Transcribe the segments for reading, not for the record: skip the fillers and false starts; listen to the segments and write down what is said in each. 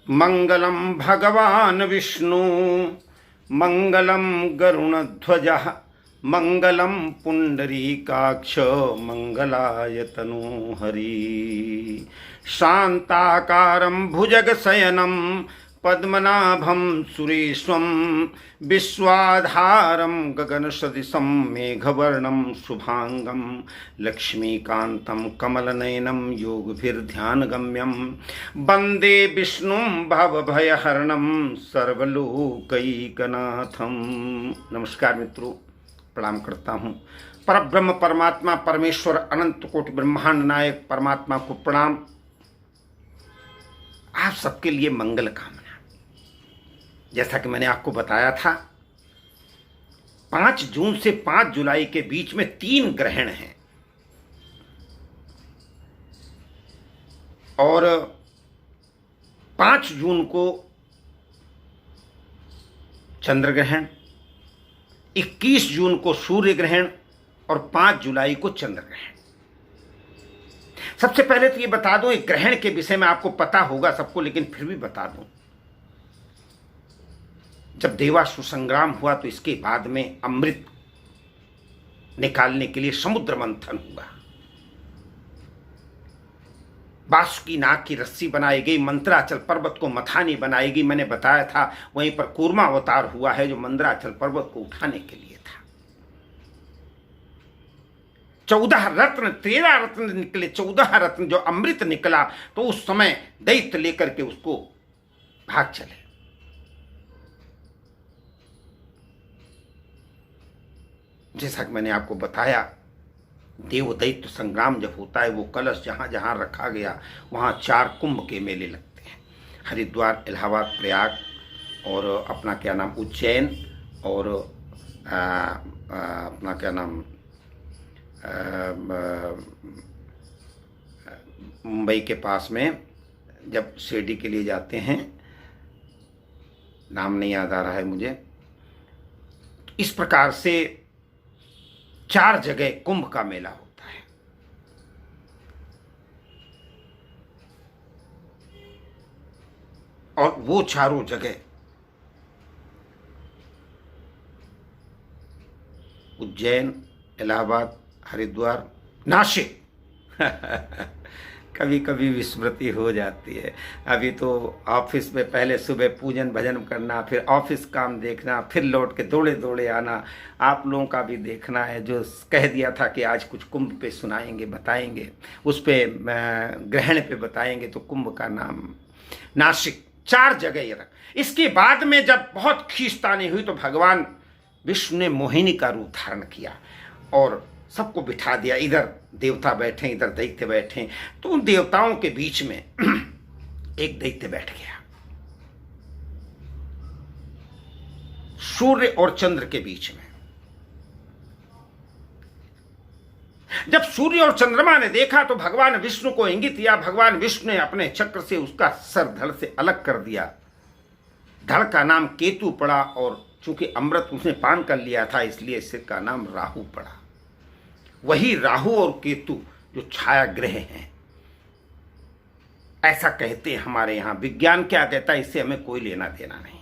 मंगलम भगवान विष्णु मंगलम गरुणध्वजः मंगलम पुंडरीकाक्ष मंगलाय तनूहरि शांताकारं भुजगशयनं पद्मनाभं सुरेशं विश्वाधारं गगनसदृशं मेघवर्णं शुभांगं लक्ष्मीकान्तं कमलनयनं योगभिर्ध्यानगम्यं वन्दे विष्णुं भवभयहरणं सर्वलोकैकनाथं। नमस्कार मित्रों, प्रणाम करता हूँ। परब्रह्म परमात्मा परमेश्वर अनंत कोटि ब्रह्मांड नायक परमात्मा को प्रणाम। आप सबके लिए मंगल कामना। जैसा कि मैंने आपको बताया था, 5 जून से 5 जुलाई के बीच में 3 ग्रहण हैं और 5 जून को चंद्र ग्रहण, 21 जून को सूर्य ग्रहण और 5 जुलाई को चंद्र ग्रहण। सबसे पहले तो ये बता दूं, एक ग्रहण के विषय में आपको पता होगा सबको, लेकिन फिर भी बता दूं। जब देवासुर संग्राम हुआ तो इसके बाद में अमृत निकालने के लिए समुद्र मंथन हुआ। बासुकी नाग की रस्सी बनाई गई, मंत्राचल पर्वत को मथानी बनाई गई। मैंने बताया था वहीं पर कूर्मा अवतार हुआ है जो मंदराचल पर्वत को उठाने के लिए था। 14 रत्न, 13 रत्न निकले, 14 रत्न जो अमृत निकला, तो उस समय दैत्य लेकर के उसको भाग चले। जैसा कि मैंने आपको बताया, देव दैत्य संग्राम जब होता है, वो कलश जहां जहां रखा गया वहां 4 कुंभ के मेले लगते हैं। हरिद्वार, इलाहाबाद, प्रयाग और अपना क्या नाम उज्जैन और अपना क्या नाम मुंबई के पास में जब शिरडी के लिए जाते हैं, नाम नहीं याद आ रहा है मुझे। इस प्रकार से 4 जगह कुंभ का मेला होता है। और वो चारों जगह उज्जैन, इलाहाबाद, हरिद्वार, नासिक कभी कभी विस्मृति हो जाती है। अभी तो ऑफिस में पहले सुबह पूजन भजन करना, फिर ऑफिस काम देखना, फिर लौट के दौड़े दौड़े आना। आप लोगों का भी देखना है। जो कह दिया था कि आज कुछ कुंभ पे सुनाएंगे, बताएंगे, उस पे ग्रहण पे बताएंगे, तो कुंभ का नाम नासिक 4 जगह ये रख। इसके बाद में जब बहुत खींचतानी हुई तो भगवान विष्णु ने मोहिनी का रूप धारण किया और सबको बिठा दिया। इधर देवता बैठे, इधर दैत्य बैठे। तो उन देवताओं के बीच में एक दैत्य बैठ गया, सूर्य और चंद्र के बीच में। जब सूर्य और चंद्रमा ने देखा तो भगवान विष्णु को इंगित किया। भगवान विष्णु ने अपने चक्र से उसका सर धड़ से अलग कर दिया। धड़ का नाम केतु पड़ा और चूंकि अमृत उसने पान कर लिया था, इसलिए सिर का नाम राहु पड़ा। वही राहु और केतु जो छाया ग्रह हैं, ऐसा कहते हैं हमारे यहां। विज्ञान क्या कहता है इससे हमें कोई लेना देना नहीं।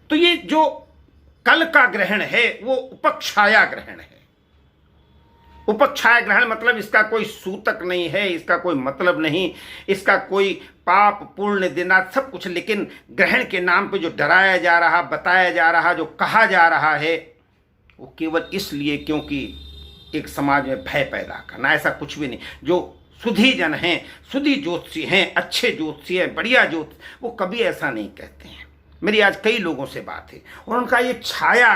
तो ये जो कल का ग्रहण है वो उपछाया ग्रहण है। उपछाया ग्रहण मतलब इसका कोई सूतक नहीं है, इसका कोई मतलब नहीं, इसका कोई पाप पुण्य देना सब कुछ, लेकिन ग्रहण के नाम पे जो डराया जा रहा, बताया जा रहा, जो कहा जा रहा है, वो केवल इसलिए क्योंकि एक समाज में भय पैदा करना। ऐसा कुछ भी नहीं। जो सुधी जन हैं, सुधी ज्योतिषी हैं, अच्छे ज्योतिषी हैं, बढ़िया ज्योतिष, वो कभी ऐसा नहीं कहते हैं। मेरी आज कई लोगों से बात है और उनका ये छाया,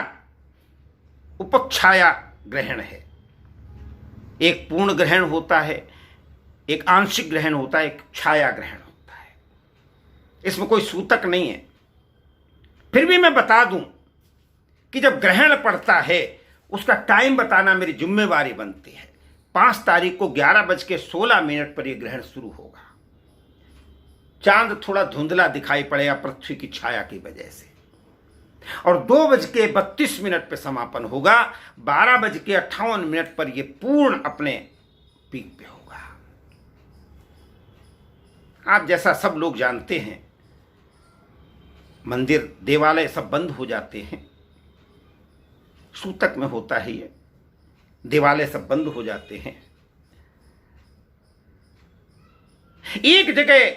उपछाया ग्रहण है। एक पूर्ण ग्रहण होता है, एक आंशिक ग्रहण होता है, एक छाया ग्रहण होता है। इसमें कोई सूतक नहीं है। फिर भी मैं बता दूं कि जब ग्रहण पड़ता है उसका टाइम बताना मेरी जिम्मेवारी बनती है। 5 तारीख को 11:16 पर यह ग्रहण शुरू होगा। चांद थोड़ा धुंधला दिखाई पड़ेगा पृथ्वी की छाया की वजह से, और 2:32 पर समापन होगा। 12:58 पर यह पूर्ण अपने पीक पे होगा। आप जैसा सब लोग जानते हैं मंदिर देवालय सब बंद हो जाते हैं। सूतक में होता है ये, देवालय सब बंद हो जाते हैं। एक जगह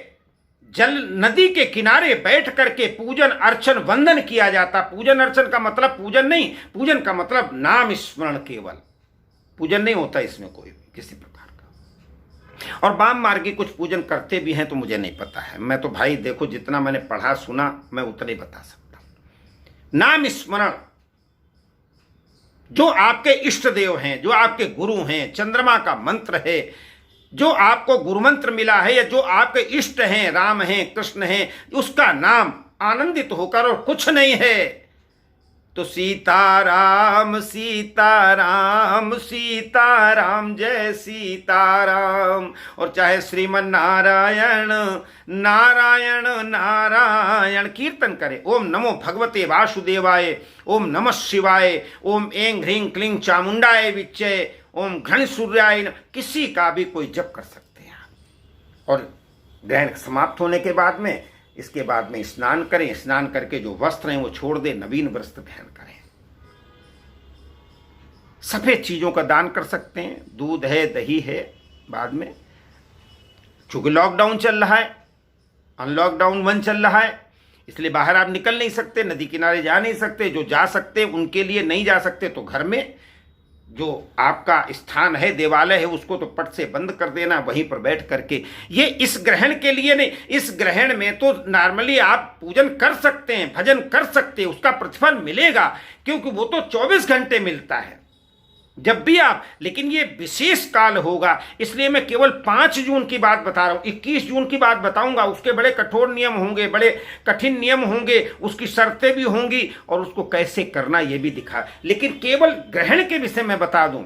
जल नदी के किनारे बैठ करके पूजन अर्चन वंदन किया जाता। पूजन अर्चन का मतलब पूजन नहीं, पूजन का मतलब नाम स्मरण, केवल पूजन नहीं होता इसमें कोई भी किसी प्रकार का। और वाम मार्गी कुछ पूजन करते भी हैं तो मुझे नहीं पता है। मैं तो भाई देखो जितना मैंने पढ़ा सुना मैं उतना ही बता सकता हूं। नाम स्मरण, जो आपके इष्ट देव हैं, जो आपके गुरु हैं, चंद्रमा का मंत्र है, जो आपको गुरु मंत्र मिला है, या जो आपके इष्ट हैं, राम हैं, कृष्ण हैं, उसका नाम आनंदित होकर, और कुछ नहीं है तो सीताराम सीताराम सीताराम जय सीताराम, और चाहे श्रीमन नारायण नारायण नारायण कीर्तन करें। ओम नमो भगवते वासुदेवाय, ओम नमः शिवाय, ओम ऐं ह्रीं क्लीं चामुंडाय विच्चे, ओम घन सूर्याय, किसी का भी कोई जप कर सकते हैं आप। और ग्रहण समाप्त होने के बाद में, इसके बाद में स्नान करें। स्नान करके जो वस्त्र हैं वो छोड़ दें, नवीन वस्त्र पहन करें। सफेद चीजों का दान कर सकते हैं, दूध है, दही है। बाद में चूंकि लॉकडाउन चल रहा है, अनलॉकडाउन 1 चल रहा है, इसलिए बाहर आप निकल नहीं सकते, नदी किनारे जा नहीं सकते। जो जा सकते उनके लिए, नहीं जा सकते तो घर में जो आपका स्थान है, देवालय है, उसको तो पट से बंद कर देना, वहीं पर बैठ करके। ये इस ग्रहण के लिए नहीं, इस ग्रहण में तो नॉर्मली आप पूजन कर सकते हैं, भजन कर सकते हैं, उसका प्रतिफल मिलेगा, क्योंकि वो तो 24 घंटे मिलता है जब भी आप। लेकिन ये विशेष काल होगा, इसलिए मैं केवल 5 जून की बात बता रहा हूं। 21 जून की बात बताऊंगा, उसके बड़े कठोर नियम होंगे, बड़े कठिन नियम होंगे, उसकी शर्तें भी होंगी, और उसको कैसे करना ये भी दिखा। लेकिन केवल ग्रहण के विषय में बता दूं,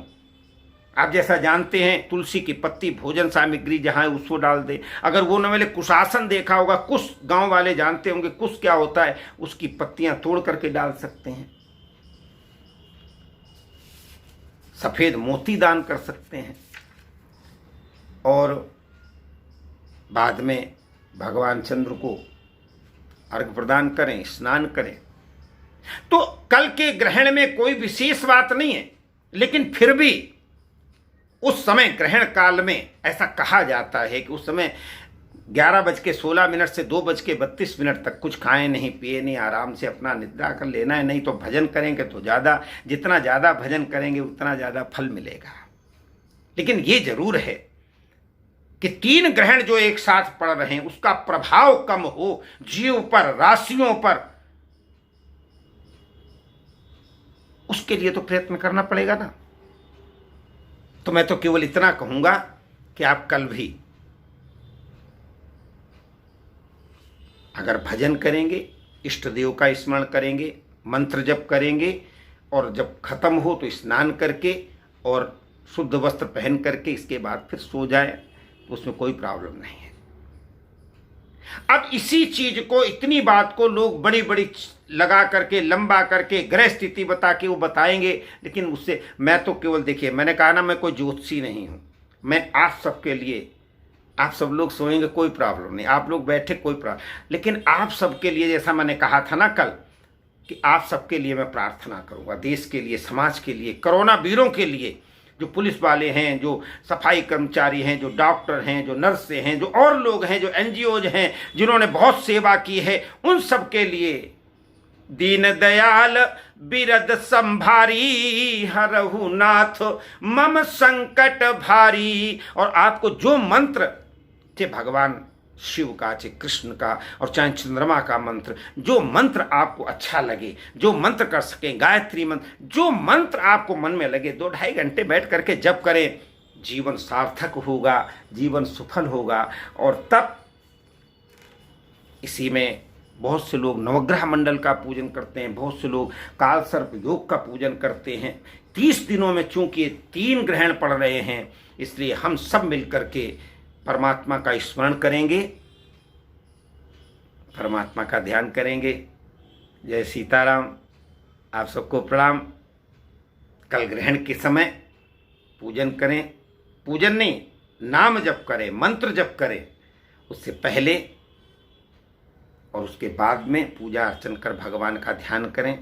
आप जैसा जानते हैं तुलसी की पत्ती भोजन सामग्री जहां है उसको डाल दे। अगर वो न मिले, कुशासन देखा होगा, कुश गांव वाले जानते होंगे कुश क्या होता है, उसकी पत्तियां तोड़ करके डाल सकते हैं। सफेद मोती दान कर सकते हैं, और बाद में भगवान चंद्र को अर्घ्य प्रदान करें, स्नान करें। तो कल के ग्रहण में कोई विशेष बात नहीं है, लेकिन फिर भी उस समय ग्रहण काल में ऐसा कहा जाता है कि उस समय 11:16 से 2:32 तक कुछ खाएं नहीं, पिए नहीं, आराम से अपना निद्रा कर लेना है। नहीं तो भजन करेंगे तो ज़्यादा, जितना ज़्यादा भजन करेंगे उतना ज़्यादा फल मिलेगा। लेकिन ये जरूर है कि 3 ग्रहण जो एक साथ पड़ रहे हैं उसका प्रभाव कम हो जीव पर, राशियों पर, उसके लिए तो प्रयत्न करना पड़ेगा ना। तो मैं तो केवल इतना कहूंगा कि आप कल भी अगर भजन करेंगे, इष्ट देव का स्मरण करेंगे, मंत्र जप करेंगे, और जब खत्म हो तो स्नान करके और शुद्ध वस्त्र पहन करके इसके बाद फिर सो जाए, तो उसमें कोई प्रॉब्लम नहीं है। अब इसी चीज को, इतनी बात को लोग बड़ी बड़ी लगा करके, लंबा करके, ग्रह स्थिति बता के वो बताएंगे, लेकिन उससे मैं तो केवल, देखिए मैंने कहा ना, मैं कोई ज्योतिषी नहीं हूं। मैं आप सबके लिए, आप सब लोग सोएंगे कोई प्रॉब्लम नहीं, आप लोग बैठे कोई प्रॉब्लम, लेकिन आप सबके लिए, जैसा मैंने कहा था ना कल, कि आप सबके लिए मैं प्रार्थना करूंगा, देश के लिए, समाज के लिए, कोरोना वीरों के लिए, जो पुलिस वाले हैं, जो सफाई कर्मचारी हैं, जो डॉक्टर हैं, जो नर्स हैं, जो और लोग हैं, जो एनजीओज हैं, जिन्होंने बहुत सेवा की है, उन सब के लिए। दीन दयाल बिरद संभारी, हरहु नाथ मम संकट भारी। और आपको जो मंत्र, चाहे भगवान शिव का, चाहे कृष्ण का, और चाहे चंद्रमा का मंत्र, जो मंत्र आपको अच्छा लगे, जो मंत्र कर सकें, गायत्री मंत्र, जो मंत्र आपको मन में लगे, 2-2.5 घंटे बैठ करके जप करें, जीवन सार्थक होगा, जीवन सफल होगा। और तब इसी में बहुत से लोग नवग्रह मंडल का पूजन करते हैं, बहुत से लोग काल सर्प योग का पूजन करते हैं। 30 दिनों में चूंकि 3 ग्रहण पड़ रहे हैं, इसलिए हम सब मिलकर के परमात्मा का स्मरण करेंगे, परमात्मा का ध्यान करेंगे। जय सीताराम। आप सबको प्रणाम। कल ग्रहण के समय पूजन करें, पूजन नहीं, नाम जप करें, मंत्र जप करें। उससे पहले और उसके बाद में पूजा अर्चन कर भगवान का ध्यान करें।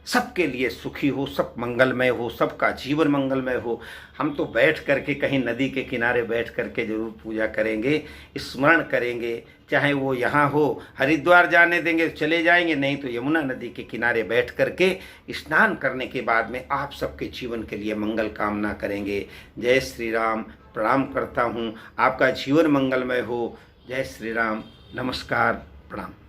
सबके लिए सुखी हो, सब मंगलमय हो, सबका जीवन मंगलमय हो। हम तो बैठ करके कहीं नदी के किनारे बैठ करके जरूर पूजा करेंगे, स्मरण करेंगे। चाहे वो यहाँ हो, हरिद्वार जाने देंगे तो चले जाएंगे, नहीं तो यमुना नदी के किनारे बैठ करके स्नान करने के बाद में आप सबके जीवन के लिए मंगल कामना करेंगे। जय श्री राम। प्रणाम करता हूँ, आपका जीवन मंगलमय हो। जय श्री राम। नमस्कार। प्रणाम।